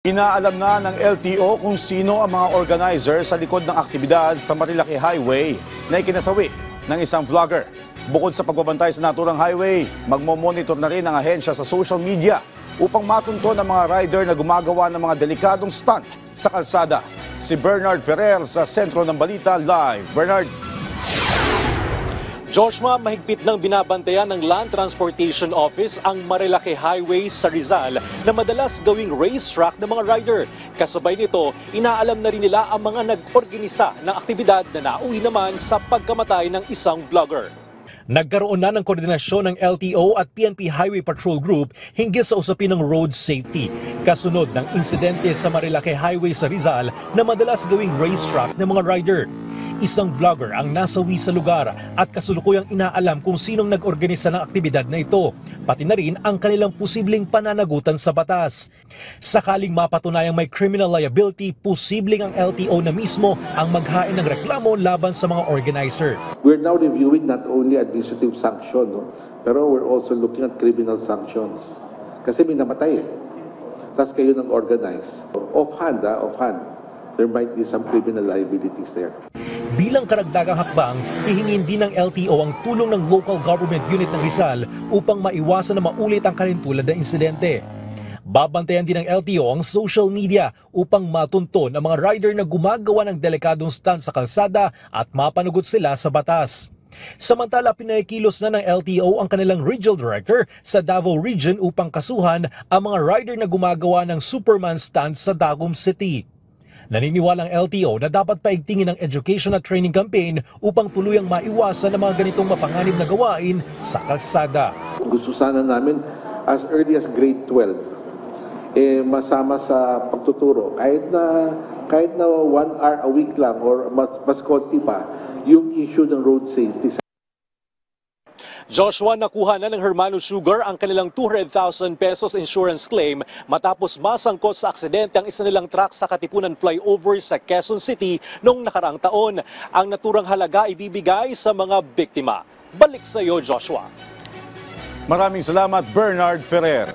Inaalam na ng LTO kung sino ang mga organizer sa likod ng aktibidad sa Marilaki Highway na ikinasawi ng isang vlogger. Bukod sa pagbabantay sa naturang highway, magmo-monitor na rin ang ahensya sa social media upang matunton ang mga rider na gumagawa ng mga delikadong stunt sa kalsada. Si Bernard Ferrer sa sentro ng balita live. Bernard. Joshua, mahigpit ng binabantayan ng Land Transportation Office ang Marilaki Highway sa Rizal na madalas gawing racetrack ng mga rider. Kasabay nito, inaalam na rin nila ang mga nag-organisa ng aktibidad na nauwi naman sa pagkamatay ng isang vlogger. Nagkaroon na ng koordinasyon ng LTO at PNP Highway Patrol Group hinggil sa usapin ng road safety. Kasunod ng insidente sa Marilaki Highway sa Rizal na madalas gawing racetrack ng mga rider. Isang vlogger ang nasawi sa lugar at kasulukuyang inaalam kung sinong nag-organisa ng aktibidad na ito, pati na rin ang kanilang posibleng pananagutan sa batas. Sakaling mapatunayang may criminal liability, posibleng ang LTO na mismo ang maghain ng reklamo laban sa mga organizer. We're now reviewing not only administrative sanction, pero we're also looking at criminal sanctions. Kasi may namatay eh. Tapos kayo nag-organize. Offhand, there might be some criminal liabilities there. Bilang karagdagang hakbang, hihingin din ng LTO ang tulong ng local government unit ng Rizal upang maiwasan na maulit ang kalintulad na insidente. Babantayan din ng LTO ang social media upang matunton ang mga rider na gumagawa ng delikadong stunt sa kalsada at mapanagot sila sa batas. Samantala, pinakikilos na ng LTO ang kanilang regional director sa Davao Region upang kasuhan ang mga rider na gumagawa ng Superman stunt sa Tagum City. Naniniwala ang LTO na dapat paigtingin ang education at training campaign upang tuluyang maiwasan ang mga ganitong mapanganib na gawain sa kalsada. Gusto sana namin as early as grade 12, masama sa pagtuturo. Kahit na 1 hour a week lang or mas konti pa, yung issue ng road safety. Joshua, nakuha na ng Hermano Sugar ang kanilang 200,000 pesos insurance claim matapos masangkot sa aksidente ang isa nilang truck sa Katipunan flyover sa Quezon City noong nakaraang taon. Ang naturang halaga ibibigay sa mga biktima. Balik sa iyo, Joshua. Maraming salamat, Bernard Ferrer.